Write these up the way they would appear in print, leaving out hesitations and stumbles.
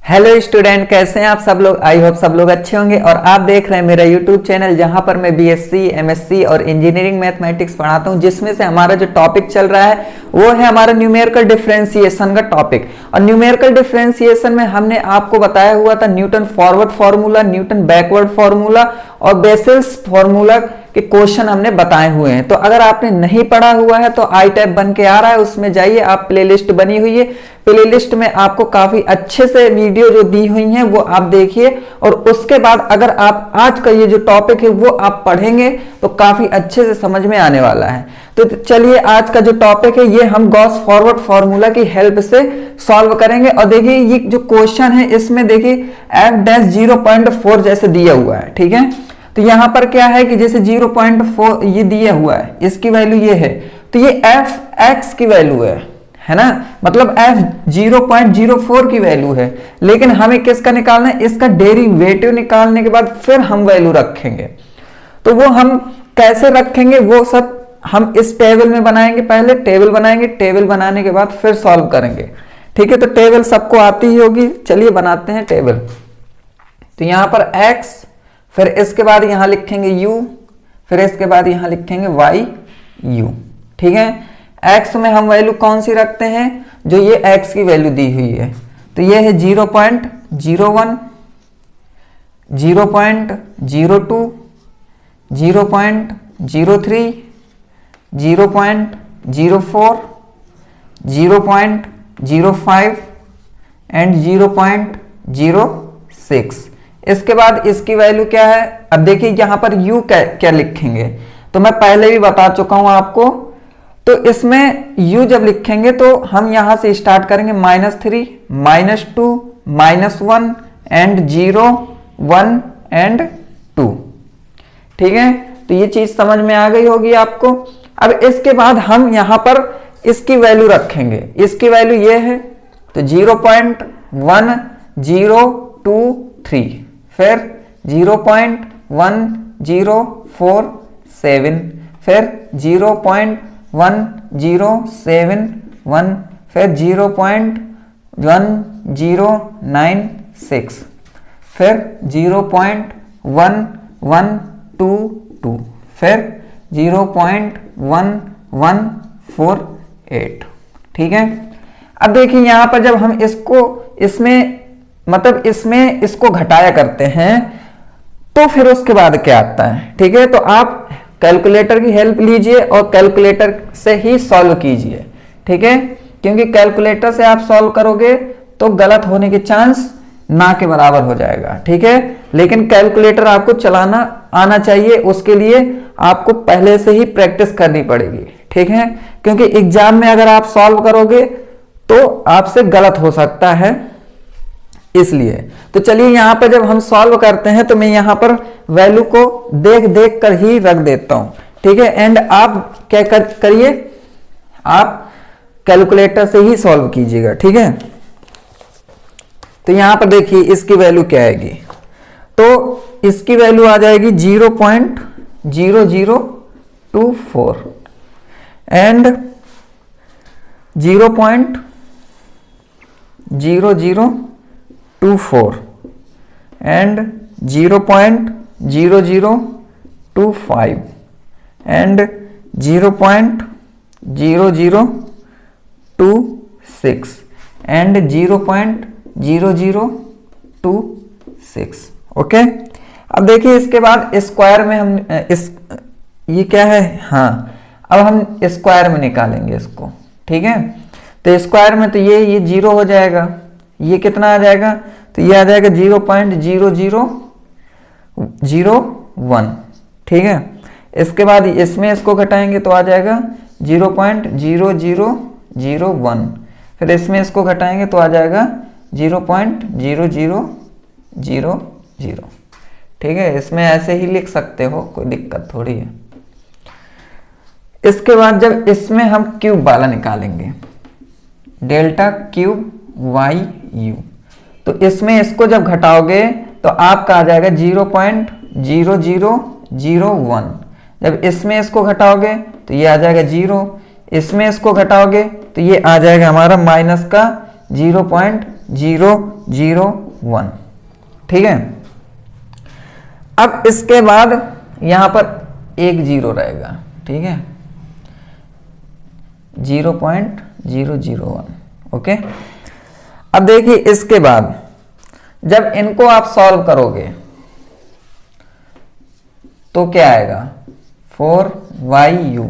Hello student, कैसे हैं आप सब लोग। आई होप सब लोग अच्छे होंगे। और आप देख रहे हैं मेरा यूट्यूब चैनल जहां पर मैं बीएससी, एमएससी और इंजीनियरिंग मैथमेटिक्स पढ़ाता हूं, जिसमें से हमारा जो टॉपिक चल रहा है वो है हमारा न्यूमेरिकल डिफरेंशिएशन का टॉपिक। और न्यूमेरिकल डिफरेंशिएशन में हमने आपको बताया हुआ था Newton forward formula, Newton backward formula और बेसल्स फार्मूला के क्वेश्चन हमने बताए हुए हैं। तो अगर आपने नहीं पढ़ा हुआ है तो आई टैब बन के आ रहा है, उसमें जाइए, आप प्लेलिस्ट बनी हुई है, प्लेलिस्ट में आपको काफी अच्छे से वीडियो जो दी हुई हैं वो आप देखिए। और उसके बाद अगर आप आज का ये जो टॉपिक है वो आप पढ़ेंगे तो काफी अच्छे से समझ में आने वाला है। तो चलिए आज का जो टॉपिक है ये हम गॉस फॉरवर्ड फार्मूला की हेल्प से सॉल्व करेंगे। और देखिए ये जो क्वेश्चन है इसमें देखिए f-0.4 जैसे दिया हुआ है, ठीक है। तो यहां पर क्या है कि जैसे 0.4 ये दिया हुआ है, इसकी वैल्यू ये है, तो ये f(x) की वैल्यू है ना, मतलब f(0.04) की वैल्यू है। लेकिन हमें किसका निकालना है, इसका डेरिवेटिव निकालने के बाद फिर हम वैल्यू रखेंगे। तो वो हम कैसे रखेंगे वो सब हम इस टेबल में बनाएंगे। पहले टेबल बनाएंगे, टेबल बनाने के बाद फिर सॉल्व करेंगे, ठीक है। तो टेबल सबको आती ही होगी, चलिए बनाते हैं टेबल। तो यहां पर x, फिर इसके बाद यहां लिखेंगे u, फिर इसके बाद यहां लिखेंगे y u, ठीक है। x में हम वैल्यू कौन सी रखते हैं, जो ये x की वैल्यू दी हुई है। तो ये है 0.01, 0.02, 0.03, 0.04, 0.05 एंड 0.06। इसके बाद इसकी वैल्यू क्या है, अब देखिए यहां पर u क्या लिखेंगे, तो मैं पहले भी बता चुका हूं आपको। तो इसमें u जब लिखेंगे तो हम यहां से स्टार्ट करेंगे -3, -2, -1 एंड 0, 1 एंड 2, ठीक है। तो ये चीज समझ में आ गई होगी आपको। अब इसके बाद हम यहां पर इसकी वैल्यू रखेंगे, इसकी वैल्यू ये है, तो 0.1023, फिर 0.1047, फिर 0.1071, फिर 0.1096, फिर 0.1122, फिर 0.1148, ठीक है। अब देखिए यहां पर जब हम इसको इसमें इसको घटाया करते हैं तो फिर उसके बाद क्या आता है, ठीक है। तो आप कैलकुलेटर की हेल्प लीजिए और कैलकुलेटर से ही सॉल्व कीजिए, ठीक है, क्योंकि कैलकुलेटर से आप सॉल्व करोगे तो गलत होने के चांस ना के बराबर हो जाएगा, ठीक है। लेकिन कैलकुलेटर आपको चलाना आना चाहिए, उसके लिए आपको पहले से ही प्रैक्टिस करनी पड़ेगी, ठीक है, क्योंकि एग्जाम में अगर आप सॉल्व करोगे तो आपसे गलत हो सकता है, इसलिए। तो चलिए यहां पर जब हम सॉल्व करते हैं तो मैं यहां पर वैल्यू को देख देख कर ही रख देता हूं, ठीक है। एंड आप क्या करिए, आप कैलकुलेटर से ही सॉल्व कीजिएगा, ठीक है। तो यहां पर देखिए इसकी वैल्यू क्या आएगी, तो इसकी वैल्यू आ जाएगी 0.0024 and 0.0024 and 0.0025 and 0.0026 and 0.0026, okay. अब देखिए इसके बाद स्क्वायर में हम ये क्या है, हाँ, अब हम स्क्वायर में निकालेंगे इसको, ठीक है। तो स्क्वायर में तो ये 0 हो जाएगा, ये कितना आ जाएगा, तो ये आ जाएगा 0.0001, ठीक है। इसके बाद इसमें इसको घटाएंगे तो आ जाएगा 0.0001, फिर इसमें इसको घटाएंगे तो आ जाएगा 0.0000, ठीक है। इसमें ऐसे ही लिख सकते हो, कोई दिक्कत थोड़ी है। इसके बाद जब इसमें हम क्यूब वाला निकालेंगे, डेल्टा क्यूब YU, तो इसमें इसको जब घटाओगे तो आपका आ जाएगा 0.0001। जब इसमें इसको घटाओगे तो ये आ जाएगा 0, इसमें इसको घटाओगे तो ये आ जाएगा हमारा माइनस का 0 0 1। ठीक है, अब इसके बाद यहां पर एक जीरो रहेगा। ठीक है, 0.001। ओके, अब देखिए इसके बाद जब इनको आप सॉल्व करोगे तो क्या आएगा 4YU।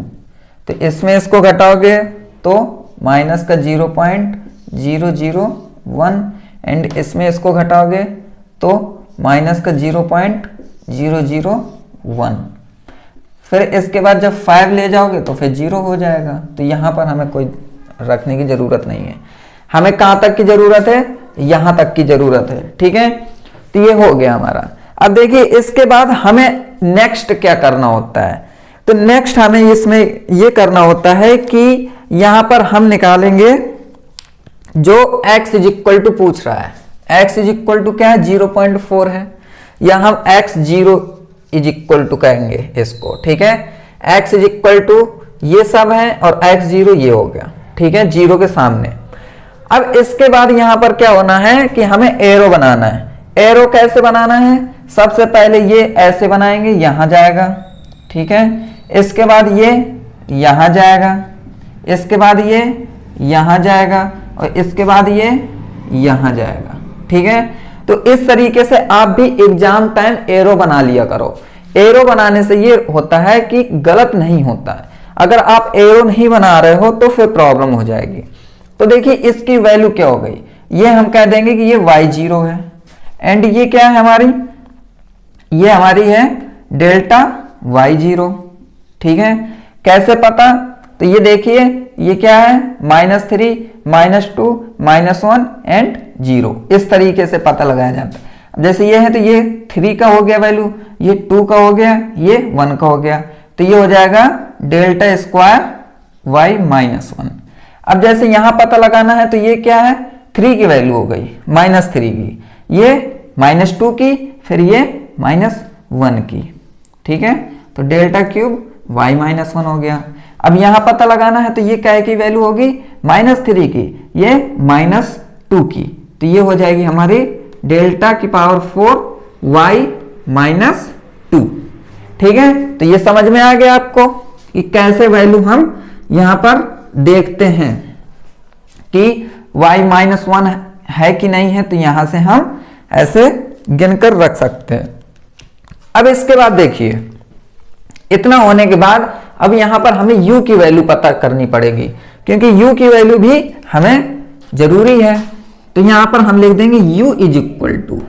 तो इसमें इसको घटाओगे तो माइनस का 0.001 एंड इसमें इसको घटाओगे तो माइनस का 0.001। फिर इसके बाद जब 5 ले जाओगे तो फिर 0 हो जाएगा। तो यहां पर हमें कोई रखने की जरूरत नहीं है, हमें कहां तक की जरूरत है, यहां तक की जरूरत है। ठीक है, तो ये हो गया हमारा। अब देखिए इसके बाद हमें नेक्स्ट क्या करना होता है, तो नेक्स्ट हमें इसमें ये करना होता है कि यहां पर हम निकालेंगे जो x इज इक्वल टू पूछ रहा है। x इज इक्वल टू क्या है 0.4 है, या हम x0 इज इक्वल टू कहेंगे इसको। ठीक है, x इज इक्वल टू ये सब है और x0 ये हो गया। ठीक है, 0 के सामने। अब इसके बाद यहां पर क्या होना है कि हमें एरो बनाना है। एरो कैसे बनाना है, सबसे पहले ये ऐसे बनाएंगे, यहां जाएगा। ठीक है, इसके बाद ये यहां जाएगा, इसके बाद ये यहां जाएगा और इसके बाद ये यहां जाएगा। ठीक है, तो इस तरीके से आप भी एग्जाम टाइम एरो बना लिया करो। एरो बनाने से ये होता है कि गलत नहीं होता है। अगर आप एरो नहीं बना रहे हो तो फिर प्रॉब्लम हो जाएगी। तो देखिए इसकी वैल्यू क्या हो गई, ये हम कह देंगे कि ये y0 है एंड ये क्या है हमारी, ये हमारी है डेल्टा y0। ठीक है, कैसे पता, तो ये देखिए ये क्या है -3 -2 -1 एंड 0। इस तरीके से पता लगाया जाता है। जैसे ये है तो ये 3 का हो गया वैल्यू, ये 2 का हो गया, ये 1 का हो गया, तो ये हो जाएगा डेल्टा स्क्वायर y-1। अब जैसे यहां पता लगाना है तो ये क्या है 3 की वैल्यू हो गई -3 की, ये -2 की, फिर ये -1 की। ठीक है, तो डेल्टा क्यूब y-1 हो गया। अब यहां पता लगाना है तो ये क्या की वैल्यू होगी -3 की, ये -2 की, तो ये हो जाएगी हमारी डेल्टा की पावर 4 y-2। ठीक है, तो ये समझ में आ गया आपको कि कैसे वैल्यू हम यहां पर देखते हैं कि y-1 है कि नहीं है, तो यहां से हम ऐसे गिनकर रख सकते हैं। अब इसके बाद देखिए इतना होने के बाद अब यहां पर हमें u की वैल्यू पता करनी पड़ेगी, क्योंकि u की वैल्यू भी हमें जरूरी है। तो यहां पर हम लिख देंगे u is equal to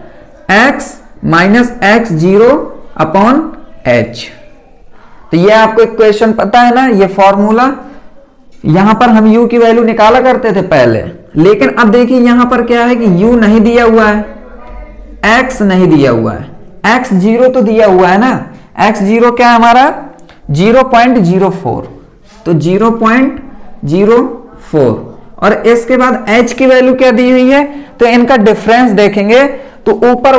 x minus x0 upon h। तो ये आपको इक्वेशन पता है ना, ये फॉर्मूला। यहां पर हम u की वैल्यू निकाला करते थे पहले, लेकिन अब देखिए यहां पर क्या है कि u नहीं दिया हुआ है, x नहीं दिया हुआ है, x0 तो दिया हुआ है ना। x0 क्या है हमारा 0.04, तो 0.04 और इसके बाद h की वैल्यू क्या दी हुई है, तो इनका डिफरेंस देखेंगे तो ऊपर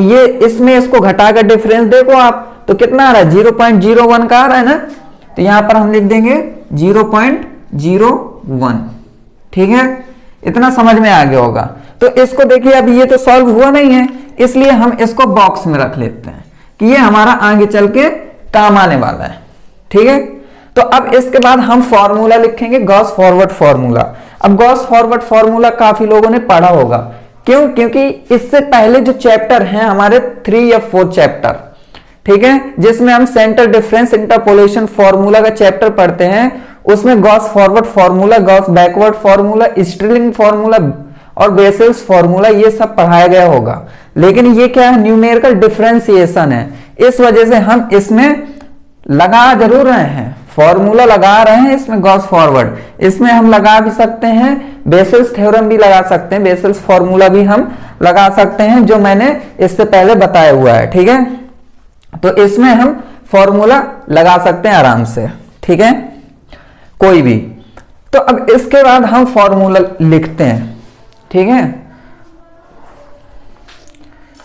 ये इसमें इसको घटाकर डिफरेंस देखो आप, तो कितना आ रहा है 0.01 का आ रहा है ना, तो यहां पर हम लिख देंगे 0.01। ठीक है, इतना समझ में आ गया होगा। तो इसको देखिए अब ये तो सॉल्व हुआ नहीं है, इसलिए हम इसको बॉक्स में रख लेते हैं कि ये हमारा आगे चल के काम आने वाला है। ठीक है, तो अब इसके बाद हम फॉर्मूला लिखेंगे, गॉस फॉरवर्ड फॉर्मूला। अब गॉस फॉरवर्ड फॉर्मूला काफी लोगों ने पढ़ा होगा, क्यों, क्योंकि इससे पहले जो चैप्टर हैं हमारे 3 या 4 चैप्टर, ठीक है, जिसमें हम सेंटर डिफरेंस इंटरपोलेशन फॉर्मूला का चैप्टर पढ़ते हैं, उसमें Gauss forward formula, Gauss backward formula, sterling formula और बेसेल्स फॉर्मूला ये सब पढ़ाया गया होगा। लेकिन ये क्या है, न्यूमेरिकल डिफरेंशिएशन है, इस वजह से हम इसमें लगा जरूर रहे हैं, फॉर्मूला लगा रहे हैं इसमें गॉस फॉरवर्ड। इसमें हम लगा भी सकते हैं, बेसेल्स थ्योरम भी लगा सकते हैं, बेसेल्स फॉर्मूला भी हम लगा सकते हैं, जो मैंने इससे पहले बताया हुआ है। ठीक है, तो इसमें हम फॉर्मूला लगा सकते हैं आराम से। ठीक है, कोई भी। तो अब इसके बाद हम फॉर्मूला लिखते हैं। ठीक है,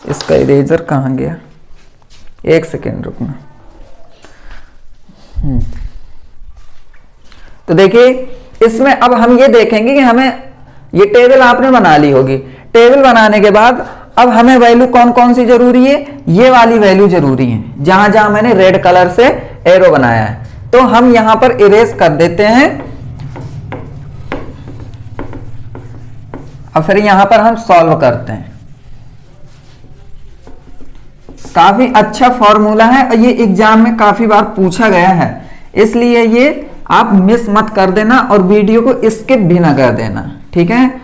इसका इरेजर कहां गया, एक सेकेंड रुकना। तो देखिए इसमें अब हम ये देखेंगे कि हमें ये टेबल आपने बना ली होगी, टेबल बनाने के बाद अब हमें वैल्यू कौन कौन सी जरूरी है, ये वाली वैल्यू जरूरी है जहां जहां मैंने रेड कलर से एरो बनाया है। तो हम यहां पर इरेज कर देते हैं और फिर यहां पर हम सॉल्व करते हैं। काफी अच्छा फॉर्मूला है और ये एग्जाम में काफी बार पूछा गया है, इसलिए ये आप मिस मत कर देना और वीडियो को स्किप भी ना कर देना, ठीक है।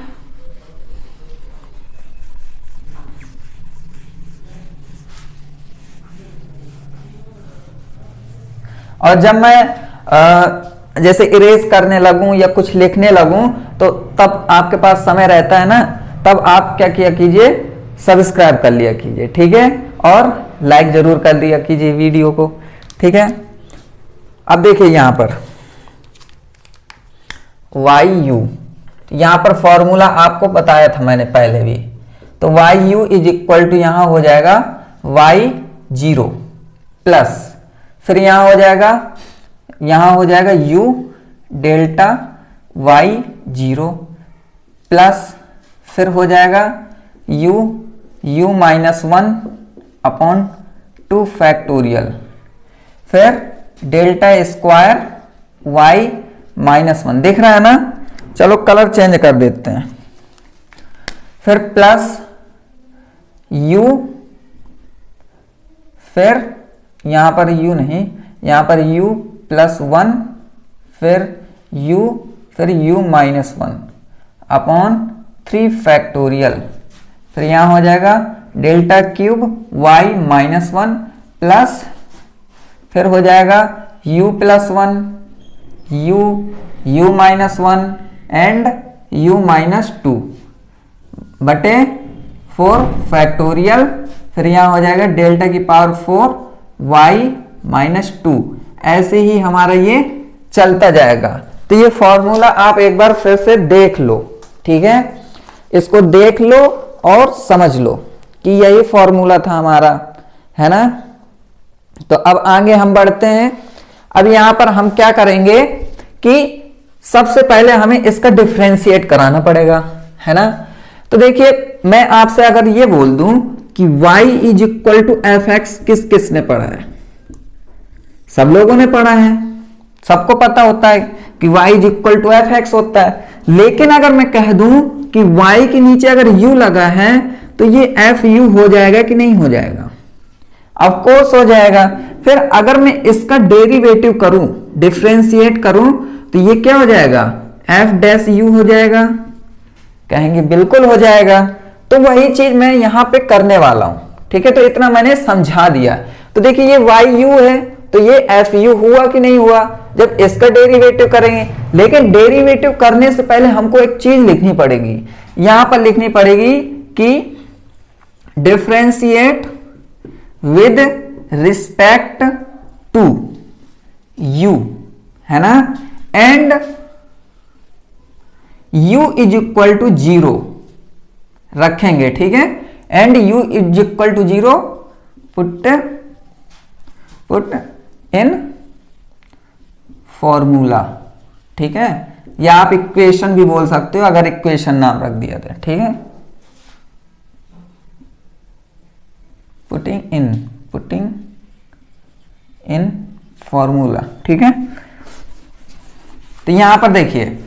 और जब मैं जैसे इरेज करने लगूं या कुछ लिखने लगूं तो तब आपके पास समय रहता है ना, तब आप क्या किया कीजिए, सब्सक्राइब कर लिया कीजिए, ठीक है, और लाइक जरूर कर दिया कीजिए वीडियो को, ठीक है। अब देखिए यहां पर वाई यू, यहां पर फॉर्मूला आपको बताया था मैंने पहले भी, तो y u is equal to यहां हो जाएगा वाई 0 प्लस, फिर यहां हो जाएगा u डेल्टा y 0 प्लस, फिर हो जाएगा u माइनस 1 अपॉन 2 फैक्टोरियल, फिर डेल्टा स्क्वायर y माइनस 1, दिख रहा है ना। चलो कलर चेंज कर देते हैं, फिर प्लस u, फिर यहां पर u नहीं, यहां पर u प्लस 1, फिर u माइनस 1 अपॉन 3 फैक्टोरियल, फिर यहां हो जाएगा delta cube y minus 1 plus, फिर हो जाएगा u plus 1, u minus 1 and u minus 2 बटे 4 फैक्टोरियल, फिर यहां हो जाएगा डेल्टा की पावर 4 y माइनस 2, ऐसे ही हमारा ये चलता जाएगा। तो ये फॉर्मूला आप एक बार फिर से देख लो, ठीक है, इसको देख लो और समझ लो कि यही फॉर्मूला था हमारा, है ना। तो अब आगे हम बढ़ते हैं। अब यहां पर हम क्या करेंगे कि सबसे पहले हमें इसका डिफरेंशिएट कराना पड़ेगा, है ना। तो देखिए मैं आपसे अगर ये बोल दूं कि y is equal to f x, किसने पढ़ा है, सब लोगों ने पढ़ा है, सबको पता होता है कि y is equal to f x होता है। लेकिन अगर मैं कह दूं कि y के नीचे अगर u लगा है तो ये एफ यू हो जाएगा कि नहीं हो जाएगा, ऑफ कोर्स हो जाएगा। फिर अगर मैं इसका डेरिवेटिव करूं, डिफरेंशिएट करूं, तो ये क्या हो जाएगा, एफ डैश यू हो जाएगा, कहेंगे बिल्कुल हो जाएगा। तो वही चीज मैं यहां पे करने वाला हूं, ठीक है। तो इतना मैंने समझा दिया। तो देखिए ये वाई यू है तो ये एफ यू हुआ कि नहीं हुआ जब इसका डेरिवेटिव करेंगे। लेकिन डेरिवेटिव करने से पहले हमको एक चीज लिखनी पड़ेगी, यहां पर लिखनी पड़ेगी कि differentiate with respect to u, है ना, and u is equal to 0 रखेंगे, ठीक है, and u is equal to 0 put in formula, ठीक है, या आप इक्वेशन भी बोल सकते हो अगर इक्वेशन नाम रख दिया था, ठीक है। पुटिंग इन फॉर्मूला, ठीक है। तो यहां पर देखिए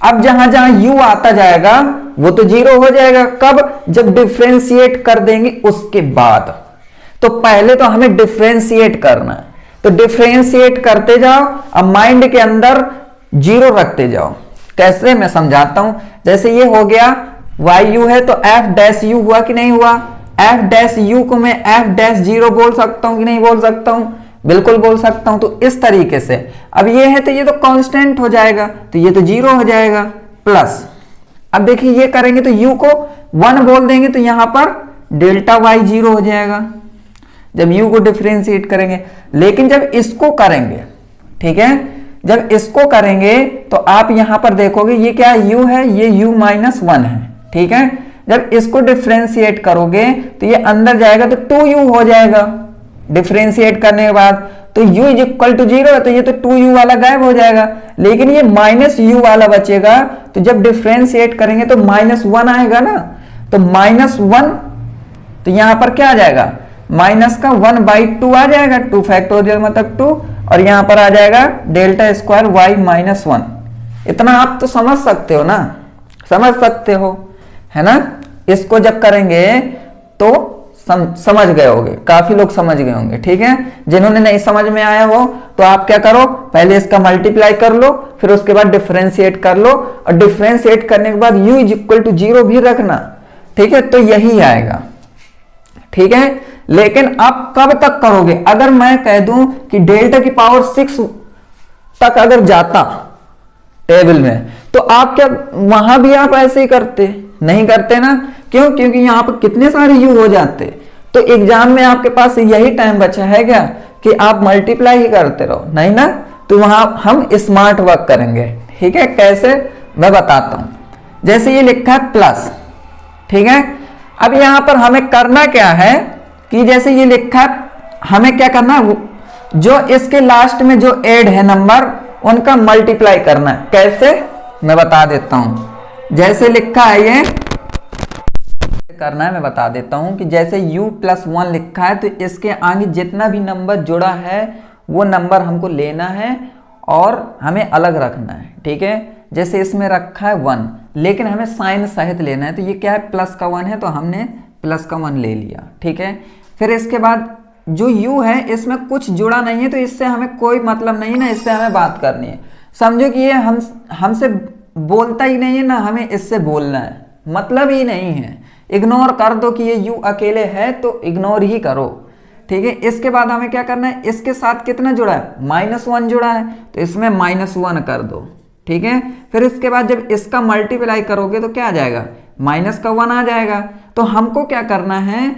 अब जहां जहां u आता जाएगा वो तो 0 हो जाएगा, कब, जब डिफरेंशिएट कर देंगे उसके बाद। तो पहले तो हमें डिफरेंशिएट करना है, तो डिफरेंशिएट करते जाओ, अब माइंड के अंदर 0 रखते जाओ। कैसे, मैं समझाता हूं। जैसे ये हो गया वाई यू है तो एफ डैश यू हुआ कि नहीं हुआ, एफ डैश यू को मैं एफ डैश 0 बोल सकता हूं कि नहीं बोल सकता हूं, बिल्कुल बोल सकता हूं। तो इस तरीके से अब ये है तो ये तो कांस्टेंट हो जाएगा, तो ये तो 0 हो जाएगा, प्लस अब देखिए ये करेंगे तो u को 1 बोल देंगे तो यहां पर डेल्टा y 0 हो जाएगा जब u को डिफरेंशिएट करेंगे। लेकिन जब इसको करेंगे, ठीक है, जब इसको करेंगे तो आप यहां पर देखोगे ये क्या u है, ये u माइनस 1 है, ठीक है। जब इसको डिफरेंशिएट करोगे तो ये अंदर जाएगा तो 2u हो जाएगा डिफरेंशिएट करने के बाद। तो u इज इक्वल टू 0 है तो ये तो 2u वाला गायब हो जाएगा, लेकिन ये माइनस u वाला बचेगा। तो जब डिफरेंशिएट करेंगे तो -1 आएगा ना, तो -1, तो यहां पर क्या आ जाएगा, माइनस का 1/2 आ जाएगा, 2 फैक्टोरियल मतलब 2, और यहां पर आ जाएगा डेल्टा स्क्वायर y -1। इतना आप तो समझ सकते हो ना, समझ सकते हो, है ना। इसको जब करेंगे तो समझ गए होंगे, काफी लोग समझ गए होंगे, ठीक है। जिन्होंने नहीं समझ में आया हो तो आप क्या करो, पहले इसका मल्टीप्लाई कर लो, फिर उसके बाद डिफरेंशिएट कर लो, और डिफरेंशिएट करने के बाद u = 0 भी रखना, ठीक है, तो यही आएगा, ठीक है। लेकिन आप कब तक करोगे, अगर मैं कह दूं कि डेल्टा की पावर 6 तक अगर जाता टेबल में, तो आप क्या वहां भी आप ऐसे ही करते, नहीं करते ना, क्यों, क्योंकि यहां पर कितने सारे यू हो जाते। तो एग्जाम में आपके पास यही टाइम बचा है क्या कि आप मल्टीप्लाई ही करते रहो, नहीं ना। तो वहां हम स्मार्ट वर्क करेंगे, ठीक है। कैसे, मैं बताता हूं। जैसे ये लिखा है प्लस, ठीक है। अब यहां पर हमें करना क्या है कि जैसे ये लिखा है, हमें क्या करना है, जो इसके लास्ट में जो ऐड है नंबर, उनका मल्टीप्लाई करना है। कैसे, मैं बता देता हूं। जैसे लिखा है ये करना है, मैं बता देता हूं कि जैसे u+1 लिखा है, तो इसके आगे जितना भी नंबर जुड़ा है वो नंबर हमको लेना है और हमें अलग रखना है, ठीक है। जैसे इसमें रखा है 1, लेकिन हमें साइन सहित लेना है, तो ये क्या है, प्लस का 1 है, तो हमने प्लस का 1 ले लिया, ठीक है। फिर इसके बाद जो u है इसमें कुछ जुड़ा नहीं है, तो इससे हमें कोई मतलब नहीं ना, इससे हमें बात करनी है। समझो कि ये हमसे बोलता ही नहीं है ना, हमें इससे बोलना है, मतलब ही नहीं है, इग्नोर कर दो कि ये u अकेले है, तो इग्नोर ही करो, ठीक है। इसके बाद हमें क्या करना है, इसके साथ कितना जुड़ा है, -1 जुड़ा है, तो इसमें -1 कर दो, ठीक है। फिर इसके बाद जब इसका मल्टीप्लाई करोगे तो क्या आ जाएगा, -1 आ जाएगा। तो हमको क्या करना है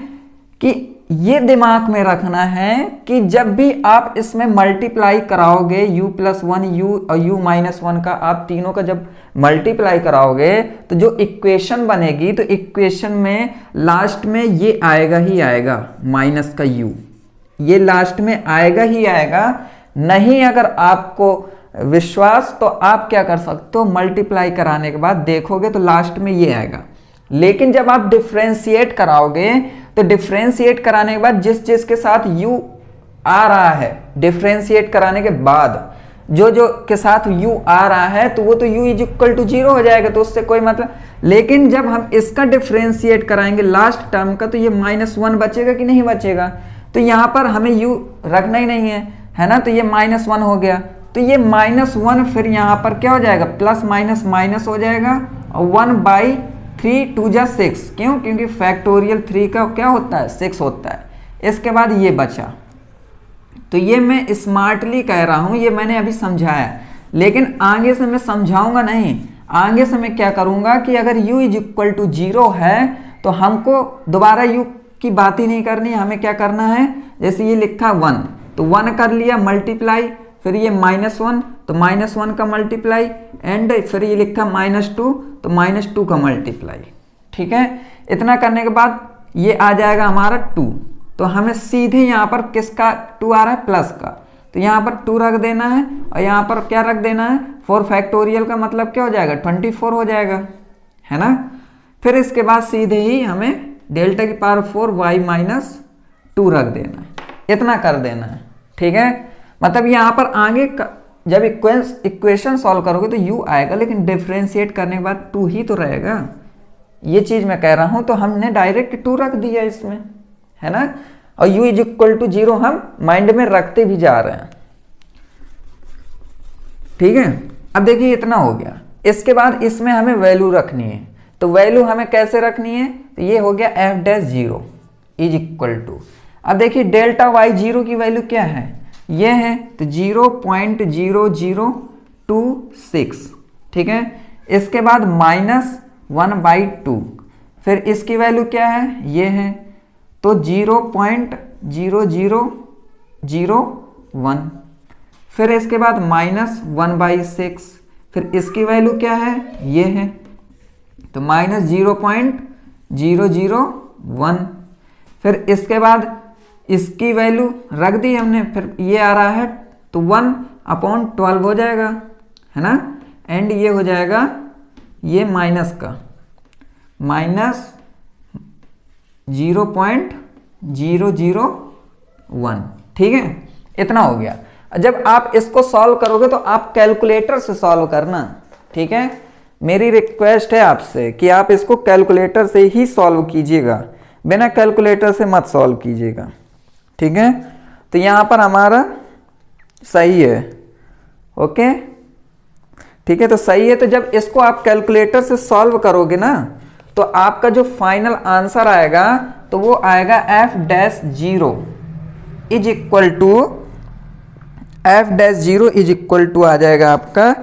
कि ये दिमाग में रखना है कि जब भी आप इसमें मल्टीप्लाई कराओगे u+1 u और u-1 का, आप तीनों का जब मल्टीप्लाई कराओगे तो जो इक्वेशन बनेगी, तो इक्वेशन में लास्ट में ये आएगा ही आएगा, माइनस का u, ये लास्ट में आएगा ही आएगा। नहीं अगर आपको विश्वास, तो आप क्या कर सकते हो, मल्टीप्लाई कराने के बाद देखोगे तो लास्ट में ये आएगा। लेकिन जब आप डिफरेंशिएट कराओगे, तो डिफरेंशिएट कराने के बाद जिस के साथ u आ रहा है, डिफरेंशिएट कराने के बाद जो के साथ u आ रहा है, तो वो तो u = 0 हो जाएगा, तो उससे कोई मतलब। लेकिन जब हम इसका डिफरेंशिएट कराएंगे लास्ट टर्म का, तो ये -1 बचेगा कि नहीं बचेगा। तो यहाँ पर हमें u रखना ही नहीं है ना, तो ये -1 हो गया। तो ये -1 फिर यहाँ पर क्या हो जाएगा, प्लस माइनस माइनस हो जाएगा, और 1/3 2 जा 6, क्यों, क्योंकि फैक्टोरियल 3 का क्या होता है, 6 होता है। इसके बाद ये बचा, तो ये मैं स्मार्टली कह रहा हूं, ये मैंने अभी समझाया, लेकिन आगे से मैं समझाऊंगा नहीं। आगे से मैं क्या करूंगा कि अगर u = 0 है, तो हमको दोबारा u की बात ही नहीं करनी है, हमें क्या करना है, जैसे ये लिखा 1, तो 1 कर लिया मल्टीप्लाई, फिर ये -1, तो -1 का मल्टीप्लाई, एंड फिर ये लिखा -2, तो -2 का मल्टीप्लाई, ठीक है। इतना करने के बाद ये आ जाएगा हमारा 2, तो हमें सीधे यहाँ पर किसका 2 आ रहा है, प्लस का, तो यहाँ पर 2 रख देना है, और यहाँ पर क्या रख देना है, 4 फैक्टोरियल का मतलब क्या हो जाएगा, 24 हो जाएगा, है ना। फिर इसके बाद सीधे ही हमें डेल्टा की पावर 4 y - 2 रख देना है, इतना कर देना है, ठीक है। मतलब यहाँ पर आगे जब इक्वेशन सॉल्व करोगे तो u आएगा, लेकिन डिफरेंशिएट करने के बाद 2 ही तो रहेगा, ये चीज मैं कह रहा हूं। तो हमने डायरेक्ट 2 रख दिया इसमें, है ना, और u = 0 हम माइंड में रखते भी जा रहे हैं, ठीक है। अब देखिए इतना हो गया। इसके बाद इसमें हमें वैल्यू रखनी है, तो वैल्यू हमें कैसे रखनी है, तो ये हो गया f' 0 = अब देखिए डेल्टा y0 की वैल्यू क्या है, ये है, तो 0.0026, ठीक है। इसके बाद -1/2, फिर इसकी वैल्यू क्या है, ये है, तो 0.0001, फिर इसके बाद -1/6, फिर इसकी वैल्यू क्या है, ये है, तो -0.001, फिर इसके बाद इसकी वैल्यू रख दी हमने, फिर ये आ रहा है, तो 1/12 हो जाएगा, है ना, एंड ये हो जाएगा ये माइनस का 0.001, ठीक है, इतना हो गया। जब आप इसको सॉल्व करोगे तो आप कैलकुलेटर से सॉल्व करना, ठीक है। मेरी रिक्वेस्ट है आपसे कि आप इसको कैलकुलेटर से ही सॉल्व कीजिएगा, बिना कैलकुलेटर से मत सॉल्व कीजिएगा, ठीक है। तो यहाँ पर हमारा सही है, ओके, ठीक है, तो सही है। तो जब इसको आप कैलकुलेटर से सॉल्व करोगे ना तो आपका जो फाइनल आंसर आएगा तो वो आएगा f-0 is equal to f-0 is equal to आ जाएगा आपका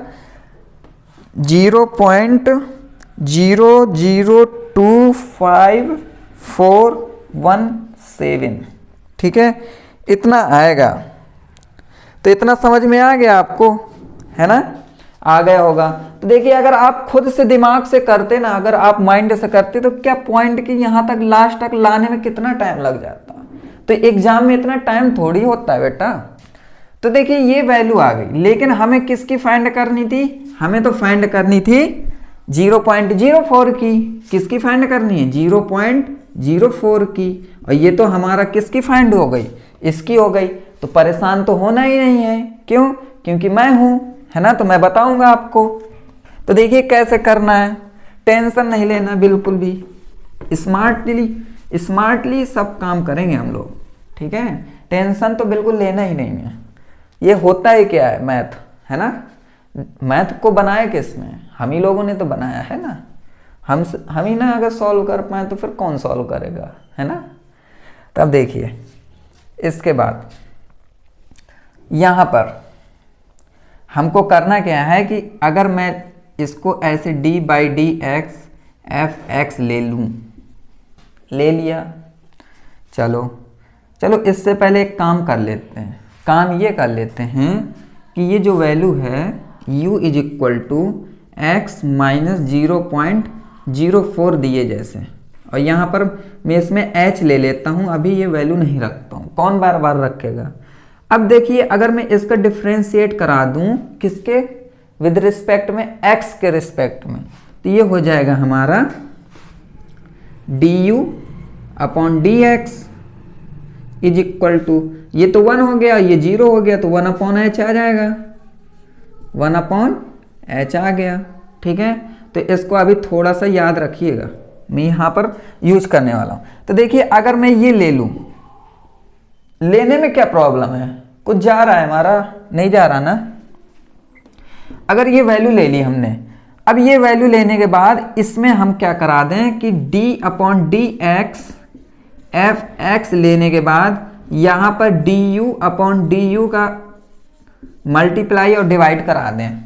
0.002547, ठीक है, इतना आएगा। तो इतना समझ में आ गया आपको, है ना, आ गया होगा। तो देखिए अगर आप खुद से दिमाग से करते ना, अगर आप माइंड से करते तो क्या पॉइंट की यहाँ तक लास्ट तक लाने में कितना टाइम लग जाता। तो एग्जाम में इतना टाइम थोड़ी होता है बेटा। तो देखिए ये वैल्यू आ गई, लेकिन हमें किसकी फाइंड करनी थी, हमें तो फाइंड करनी थी 0.04 की। किसकी फाइंड करनी है, 0.04 की। और ये तो हमारा किसकी फाइंड हो गई, इसकी हो गई। तो परेशान तो होना ही नहीं है, क्यों, क्योंकि मैं हूं, है ना, तो मैं बताऊंगा आपको। तो देखिए कैसे करना है, टेंशन नहीं लेना बिल्कुल भी, स्मार्टली सब काम करेंगे हम लोग, ठीक है। टेंशन तो बिल्कुल लेना ही नहीं है। ये होता ही क्या है, मैथ, है ना, मैथ को बनाया किसने, हम ही लोगों ने तो बनाया है ना। हम ही ना अगर सॉल्व कर पाए तो फिर कौन सॉल्व करेगा, है ना। तब देखिए इसके बाद यहाँ पर हमको करना क्या है कि अगर मैं इसको ऐसे d/dx f(x) ले लूँ, ले लिया, चलो इससे पहले एक काम कर लेते हैं। काम ये कर लेते हैं कि ये जो वैल्यू है u is equal to x minus 0.04 दिए जैसे, और यहाँ पर मैं इसमें h ले लेता हूँ, अभी ये वैल्यू नहीं रखता हूँ, कौन बार बार रखेगा। अब देखिए अगर मैं इसका डिफ्रेंशिएट करा दूं किसके, विद रिस्पेक्ट में, x के रिस्पेक्ट में, तो ये हो जाएगा हमारा du/dx इज इक्वल टू, ये तो 1 हो गया, ये 0 हो गया, तो 1/h आ जाएगा, 1/h आ गया, ठीक है। तो इसको अभी थोड़ा सा याद रखिएगा, मैं यहाँ पर यूज करने वाला हूँ। तो देखिए अगर मैं ये ले लूँ, लेने में क्या प्रॉब्लम है, कुछ जा रहा है हमारा, नहीं जा रहा ना। अगर ये वैल्यू ले ली हमने, अब ये वैल्यू लेने के बाद इसमें हम क्या करा दें कि d/dx f(x) लेने के बाद यहाँ पर du/du का मल्टीप्लाई और डिवाइड करा दें।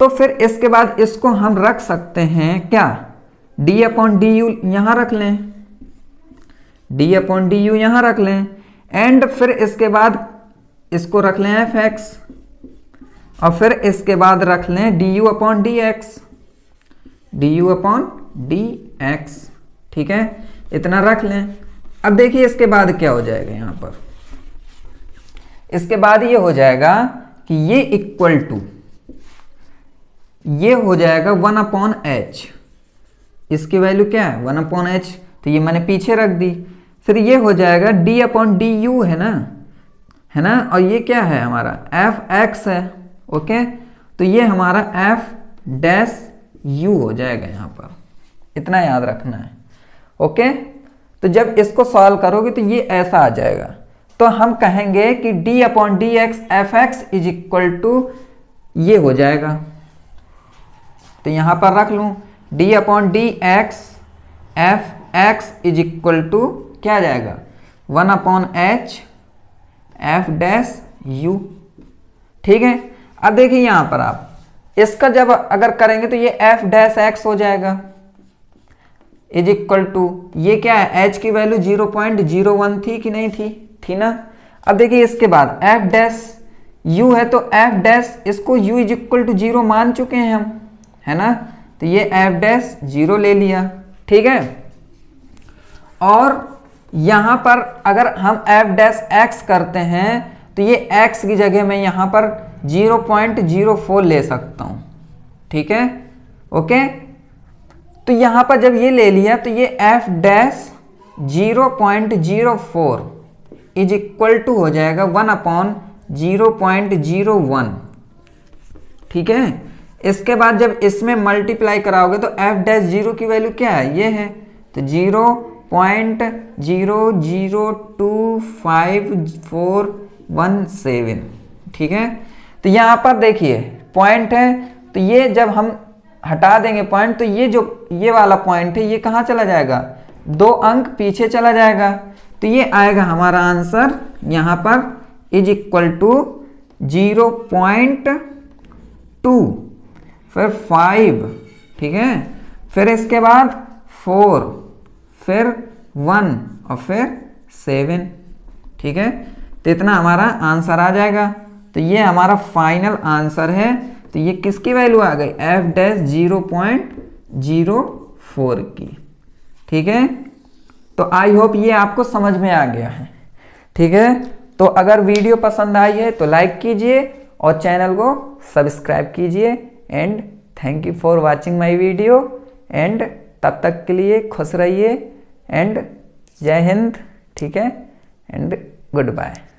तो फिर इसके बाद इसको हम रख सकते हैं क्या, d/du यहाँ रख लें, d/du यहाँ रख लें, एंड फिर इसके बाद इसको रख लें f(x), और फिर इसके बाद रख लें du/dx, ठीक है, इतना रख लें। अब देखिए इसके बाद क्या हो जाएगा, यहाँ पर इसके बाद ये हो जाएगा कि ये इक्वल टू, ये हो जाएगा 1/h, इसकी वैल्यू क्या है 1/h, तो ये मैंने पीछे रख दी। फिर ये हो जाएगा d/du है ना, और ये क्या है हमारा f(x) है, ओके। तो ये हमारा f'(u) हो जाएगा यहाँ पर, इतना याद रखना है, ओके। तो जब इसको सॉल्व करोगे तो ये ऐसा आ जाएगा। तो हम कहेंगे कि d/dx f(x) is equal to, ये हो जाएगा, तो यहाँ पर रख लूँ d/dx f(x) is equal to क्या आ जाएगा 1/h f'(u), ठीक है। अब देखिए यहाँ पर आप इसका जब अगर करेंगे तो ये f'(x) हो जाएगा इज इक्वल टू, ये क्या है, h की वैल्यू 0.01 थी कि नहीं थी ना। अब देखिए इसके बाद f'(u) है, तो f', इसको u इज इक्वल टू 0 मान चुके हैं हम, है ना, तो ये f'(0) ले लिया, ठीक है। और यहाँ पर अगर हम f'(x) करते हैं तो ये x की जगह मैं यहाँ पर 0.04 ले सकता हूँ, ठीक है, ओके। तो यहाँ पर जब ये ले लिया तो ये f' 0.04 इज इक्वल टू हो जाएगा 1/0.01। ठीक है, इसके बाद जब इसमें मल्टीप्लाई कराओगे तो f'0 की वैल्यू क्या है, ये है, तो 0.0025417। ठीक है, तो यहाँ पर देखिए पॉइंट है, तो ये जब हम हटा देंगे पॉइंट तो ये जो ये वाला पॉइंट है ये कहाँ चला जाएगा, 2 अंक पीछे चला जाएगा। तो ये आएगा हमारा आंसर यहाँ पर इज इक्वल टू 0.2, फिर 5, ठीक है, फिर इसके बाद 4, फिर 1 और फिर 7। ठीक है, तो इतना हमारा आंसर आ जाएगा। तो ये हमारा फाइनल आंसर है। तो ये किसकी वैल्यू आ गई, f'0.04 की। ठीक है, तो आई होप ये आपको समझ में आ गया है। ठीक है, तो अगर वीडियो पसंद आई है तो लाइक कीजिए और चैनल को सब्सक्राइब कीजिए। And thank you for watching my video. And तब तक के लिए खुश रहिए। एंड जय हिंद। ठीक है, एंड गुड बाय।